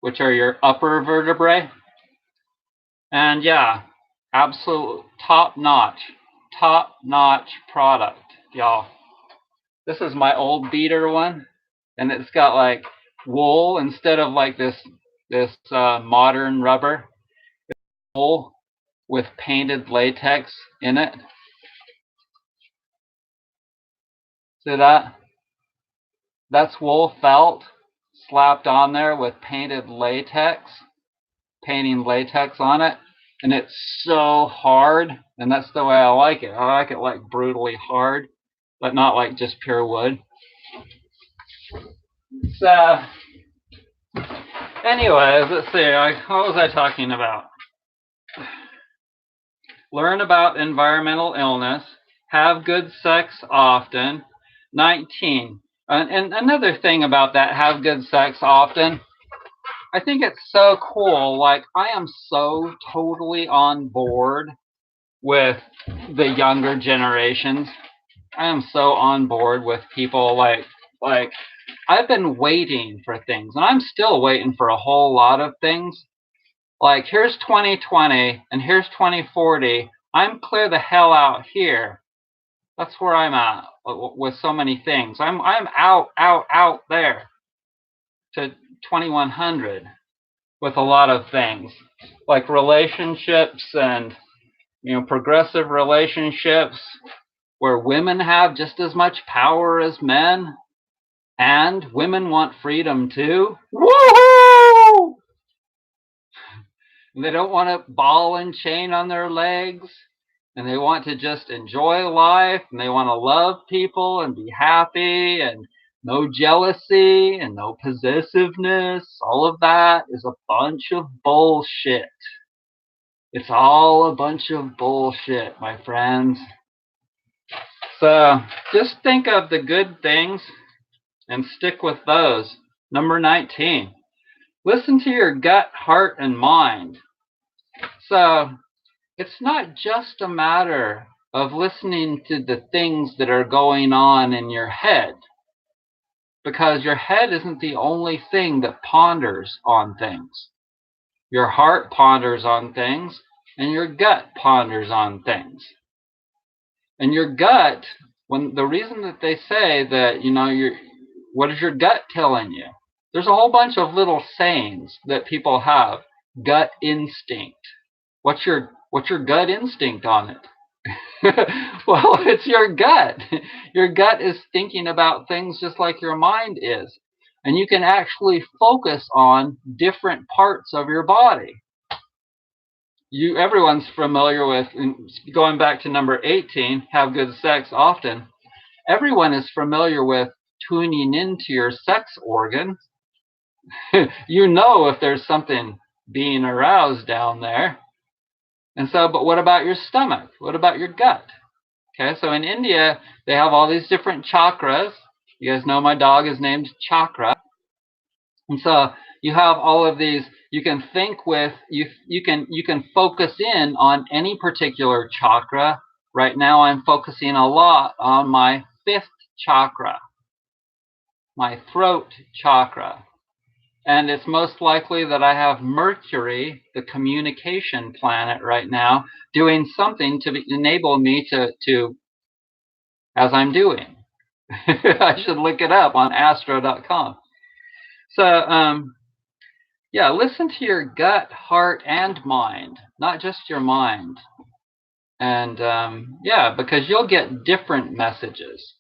Speaker 1: which are your upper vertebrae. And yeah, absolute top-notch product, y'all. This is my old beater one, and it's got like wool instead of like this modern rubber. It's wool with painted latex in it. See that? That's wool felt slapped on there with painted latex, painting latex on it. And it's so hard, and that's the way I like it. I like it like brutally hard, but not like just pure wood. So, anyways, let's see. What was I talking about? Learn about environmental illness. Have good sex often. 19. And another thing about that, have good sex often, I think it's so cool. Like, I am so totally on board with the younger generations. I am so on board with people like I've been waiting for things, and I'm still waiting for a whole lot of things. Like, here's 2020 and here's 2040. I'm clear the hell out here. That's where I'm at with so many things. I'm out there to 2100 with a lot of things, like relationships and progressive relationships where women have just as much power as men, and women want freedom too. Woohoo! They don't want a ball and chain on their legs, and they want to just enjoy life, and they want to love people and be happy, and no jealousy and no possessiveness. All of that is a bunch of bullshit. It's all a bunch of bullshit, my friends. So just think of the good things and stick with those. Number 19, listen to your gut, heart, and mind. So it's not just a matter of listening to the things that are going on in your head, because your head isn't the only thing that ponders on things. Your heart ponders on things, and your gut ponders on things. And your gut, when the reason that they say that, what is your gut telling you? There's a whole bunch of little sayings that people have. Gut instinct. What's your What's your gut instinct on it? Well, it's your gut. Your gut is thinking about things just like your mind is. And you can actually focus on different parts of your body. Everyone's familiar with, going back to number 18, have good sex often. Everyone is familiar with tuning into your sex organ. You know if there's something being aroused down there. And so, but what about your stomach? What about your gut? Okay, so in India, they have all these different chakras. You guys know my dog is named Chakra. And so you have all of these, you can think with, you can focus in on any particular chakra. Right now I'm focusing a lot on my 5th chakra, my throat chakra. And it's most likely that I have Mercury, the communication planet right now, doing something to enable me to, as I'm doing. I should look it up on astro.com. So, yeah, listen to your gut, heart, and mind, not just your mind. And yeah, because you'll get different messages.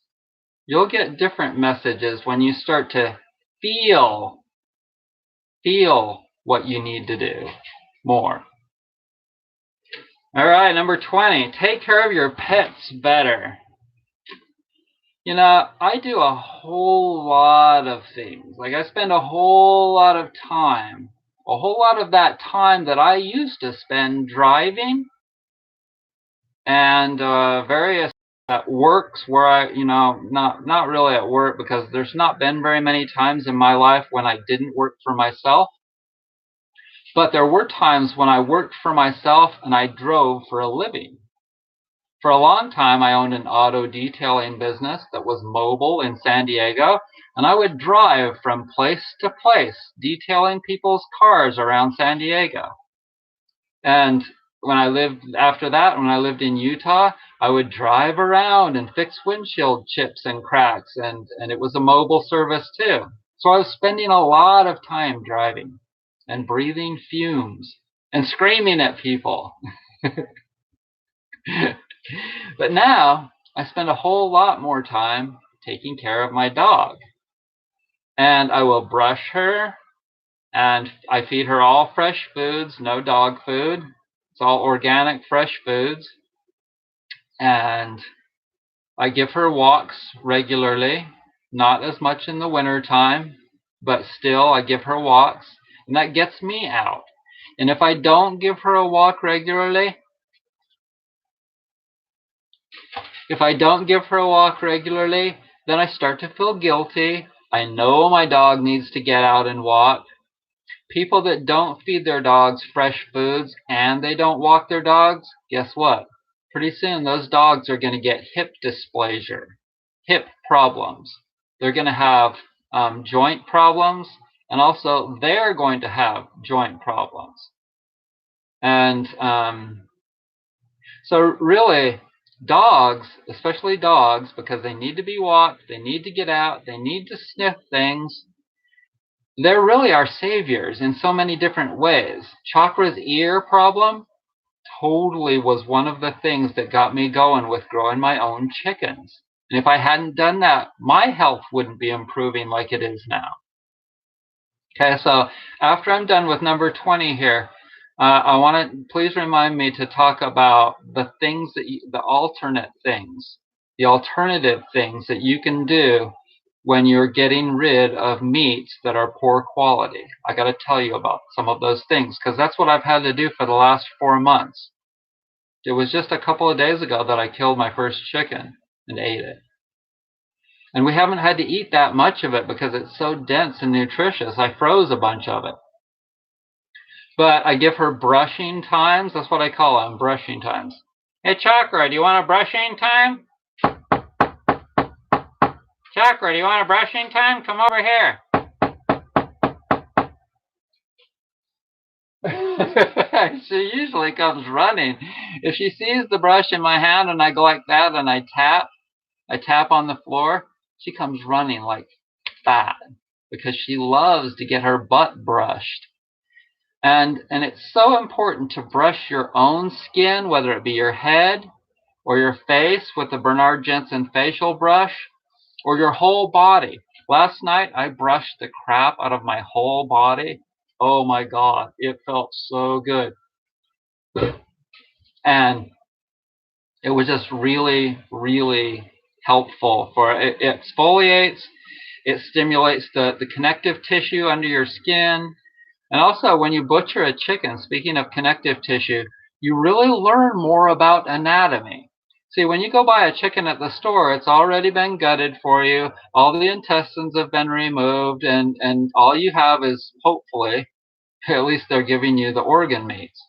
Speaker 1: You'll get different messages when you start to feel what you need to do more. All right, number 20, take care of your pets better. You know, I do a whole lot of things. Like I spend a whole lot of time. A whole lot of that time that I used to spend driving and various works where I, not really at work, because there's not been very many times in my life when I didn't work for myself. But there were times when I worked for myself and I drove for a living. For a long time, I owned an auto detailing business that was mobile in San Diego, and I would drive from place to place, detailing people's cars around San Diego. And when I lived in Utah, I would drive around and fix windshield chips and cracks, and it was a mobile service too. So I was spending a lot of time driving and breathing fumes and screaming at people. But now I spend a whole lot more time taking care of my dog. And I will brush her, and I feed her all fresh foods, no dog food. It's all organic, fresh foods. And I give her walks regularly, not as much in the winter time, but still I give her walks, and that gets me out. And if I don't give her a walk regularly, then I start to feel guilty. I know my dog needs to get out and walk. People that don't feed their dogs fresh foods and they don't walk their dogs, guess what? Pretty soon those dogs are going to get hip dysplasia, hip problems. They're going to have joint problems, and also they're going to have joint problems. And so really, dogs, especially dogs, because they need to be walked, they need to get out, they need to sniff things, they're really our saviors in so many different ways. Chakra's ear problem totally was one of the things that got me going with growing my own chickens. And if I hadn't done that, my health wouldn't be improving like it is now. Okay, so after I'm done with number 20 here, I want to please remind me to talk about the things that the alternative things that you can do when you're getting rid of meats that are poor quality. I got to tell you about some of those things, because that's what I've had to do for the last 4 months. It was just a couple of days ago that I killed my first chicken and ate it. And we haven't had to eat that much of it because it's so dense and nutritious. I froze a bunch of it. But I give her brushing times. That's what I call them, brushing times. Hey, Chakra, do you want a brushing time? Chakra, do you want a brushing time? Come over here. She usually comes running. If she sees the brush in my hand and I go like that and I tap on the floor, she comes running like that because she loves to get her butt brushed. And it's so important to brush your own skin, whether it be your head or your face with the Bernard Jensen facial brush, or your whole body. Last night I brushed the crap out of my whole body. Oh my God, it felt so good. And it was just really, really helpful for it. It exfoliates, it stimulates the connective tissue under your skin. And also, when you butcher a chicken, speaking of connective tissue, you really learn more about anatomy. See, when you go buy a chicken at the store, it's already been gutted for you. All the intestines have been removed, and all you have is, hopefully, at least they're giving you the organ meats.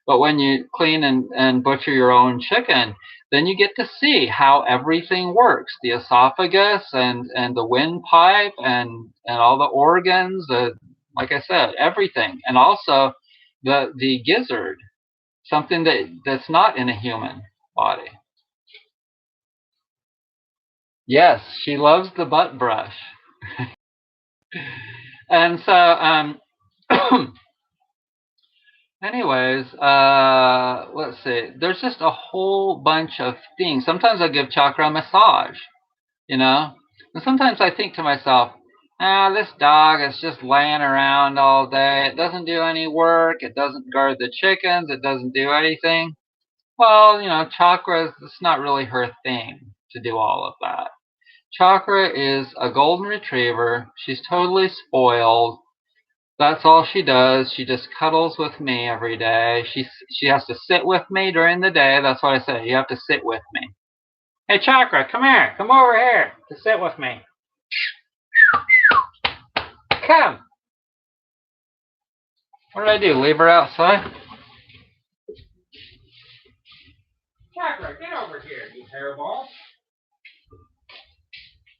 Speaker 1: But when you clean and butcher your own chicken, then you get to see how everything works, the esophagus and the windpipe and all the organs, like I said, everything. And also the gizzard, something that's not in a human body. Yes, she loves the butt brush. And so, anyways, let's see. There's just a whole bunch of things. Sometimes I give chakra a massage, you know? And sometimes I think to myself, this dog is just laying around all day. It doesn't do any work. It doesn't guard the chickens. It doesn't do anything. Well, chakra, it's not really her thing to do all of that. Chakra is a golden retriever. She's totally spoiled. That's all she does. She just cuddles with me every day. She has to sit with me during the day. That's what I say. You have to sit with me. Hey, Chakra, come here. Come over here to sit with me. Come. What did I do? Leave her outside? Chakra, get over here, you hairball.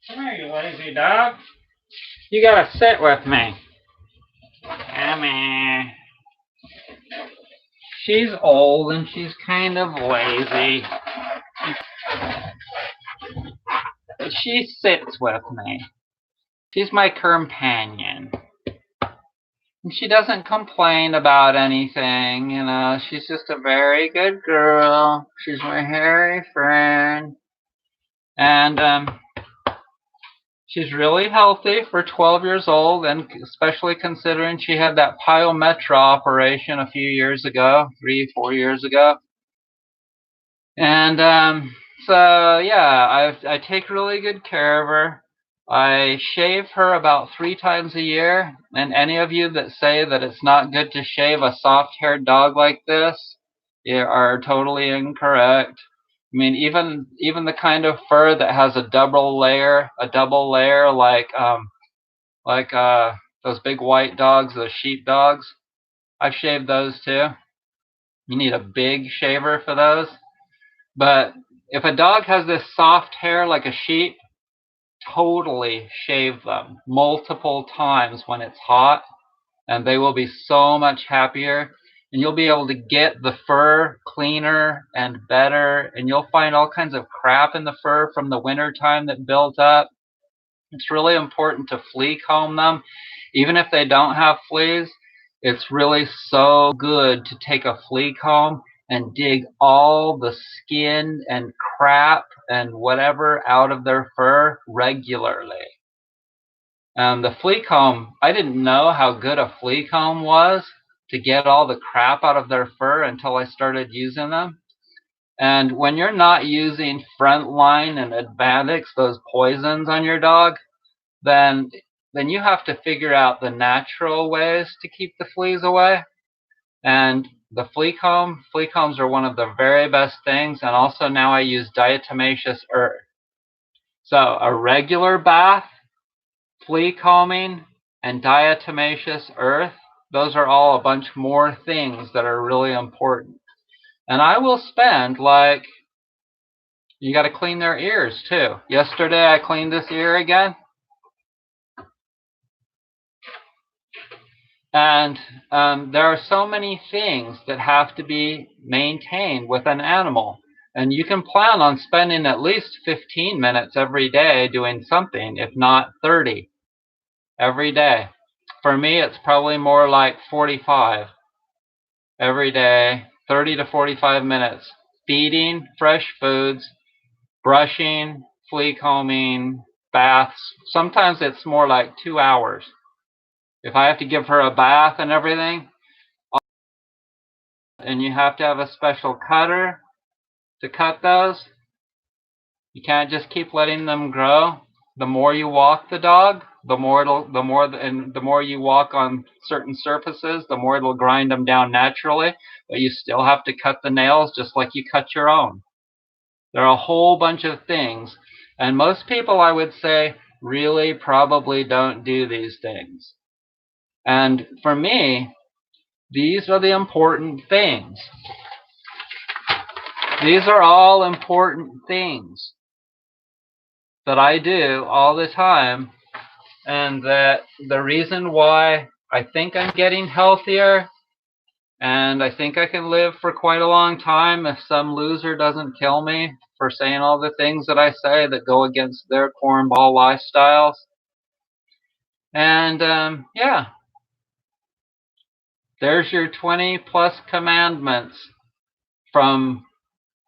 Speaker 1: Come here, you lazy dog. You gotta sit with me. Come here. She's old and she's kind of lazy. But she sits with me. She's my companion. And she doesn't complain about anything, She's just a very good girl. She's my hairy friend. And she's really healthy for 12 years old, and especially considering she had that pyometra operation a few years ago, 3-4 years ago. And so, yeah, I take really good care of her. I shave her about 3 times a year, and any of you that say that it's not good to shave a soft-haired dog like this, you are totally incorrect. I mean, even the kind of fur that has a double layer like those big white dogs, those sheep dogs, I've shaved those too. You need a big shaver for those. But if a dog has this soft hair like a sheep, totally shave them multiple times when it's hot, and they will be so much happier. And you'll be able to get the fur cleaner and better, and you'll find all kinds of crap in the fur from the winter time that built up. It's really important to flea comb them. Even if they don't have fleas, it's really so good to take a flea comb and dig all the skin and crap and whatever out of their fur regularly. The flea comb, I didn't know how good a flea comb was to get all the crap out of their fur until I started using them. And when you're not using Frontline and Advantix, those poisons on your dog, then you have to figure out the natural ways to keep the fleas away. And the flea combs are one of the very best things. And also now I use diatomaceous earth. So a regular bath, flea combing, and diatomaceous earth, those are all a bunch more things that are really important. And I will spend you got to clean their ears too. Yesterday I cleaned this ear again. And there are so many things that have to be maintained with an animal. And you can plan on spending at least 15 minutes every day doing something, if not 30 every day. For me, it's probably more like 45. every day, 30 to 45 minutes, feeding fresh foods, brushing, flea combing, baths. Sometimes it's more like 2 hours. If I have to give her a bath and everything, and you have to have a special cutter to cut those, you can't just keep letting them grow. The more you walk the dog, the more you walk on certain surfaces, the more it'll grind them down naturally. But you still have to cut the nails just like you cut your own. There are a whole bunch of things, and most people, I would say, really probably don't do these things. And for me, these are the important things. These are all important things that I do all the time, and that the reason why I think I'm getting healthier, and I think I can live for quite a long time if some loser doesn't kill me for saying all the things that I say that go against their cornball lifestyles. And yeah, there's your 20 plus commandments from,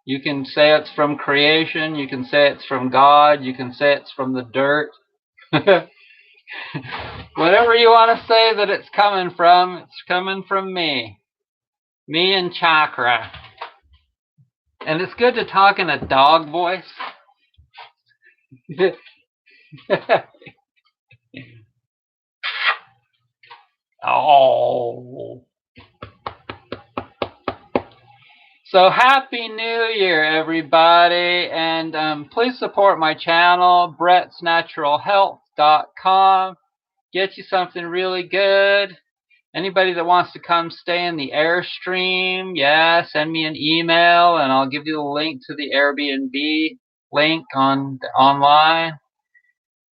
Speaker 1: you can say it's from creation, you can say it's from God, you can say it's from the dirt. Whatever you want to say that it's coming from me. Me and Chakra. And it's good to talk in a dog voice. Oh. So happy New Year, everybody, and please support my channel, brettsnaturalhealth.com. Get you something really good. Anybody that wants to come stay in the Airstream, yeah, send me an email, and I'll give you the link to the Airbnb link online.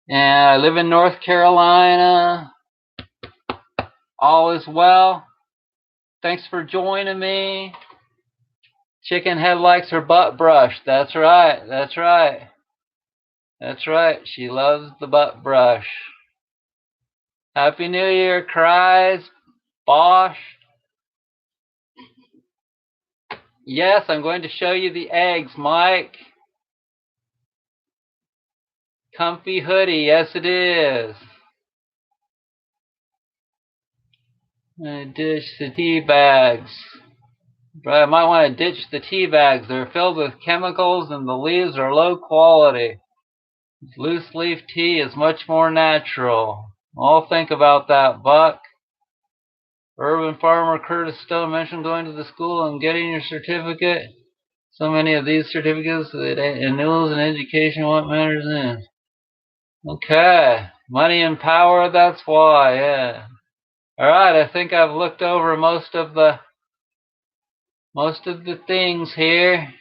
Speaker 1: And I live in North Carolina. All is well. Thanks for joining me. Chicken Head likes her butt brushed. That's right. That's right. That's right. She loves the butt brush. Happy New Year, cries. Bosh. Yes, I'm going to show you the eggs, Mike. Comfy hoodie. Yes, it is. I ditch the tea bags. But I might want to ditch the tea bags. They're filled with chemicals and the leaves are low quality. Loose leaf tea is much more natural. I'll think about that, Buck. Urban farmer Curtis Stone mentioned going to the school and getting your certificate. So many of these certificates that annuals and education, what matters in. Okay. Money and power, that's why, yeah. Alright, I think I've looked over most of the things here.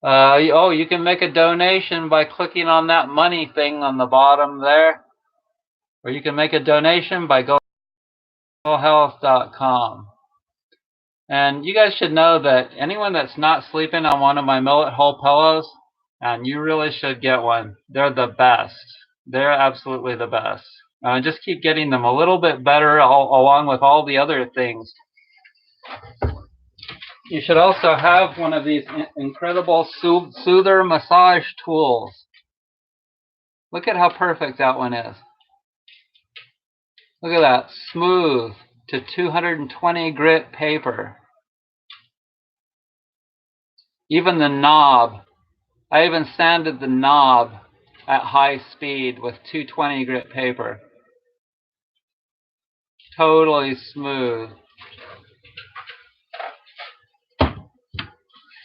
Speaker 1: You can make a donation by clicking on that money thing on the bottom there. Or you can make a donation by going to health.com. And you guys should know that anyone that's not sleeping on one of my Millet Hull pillows, and you really should get one. They're the best. They're absolutely the best. Just keep getting them a little bit better along with all the other things. You should also have one of these incredible soother massage tools. Look at how perfect that one is. Look at that. Smooth to 220 grit paper. Even the knob. I even sanded the knob at high speed with 220 grit paper. Totally smooth.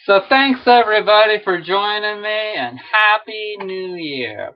Speaker 1: So thanks everybody for joining me, and Happy New Year.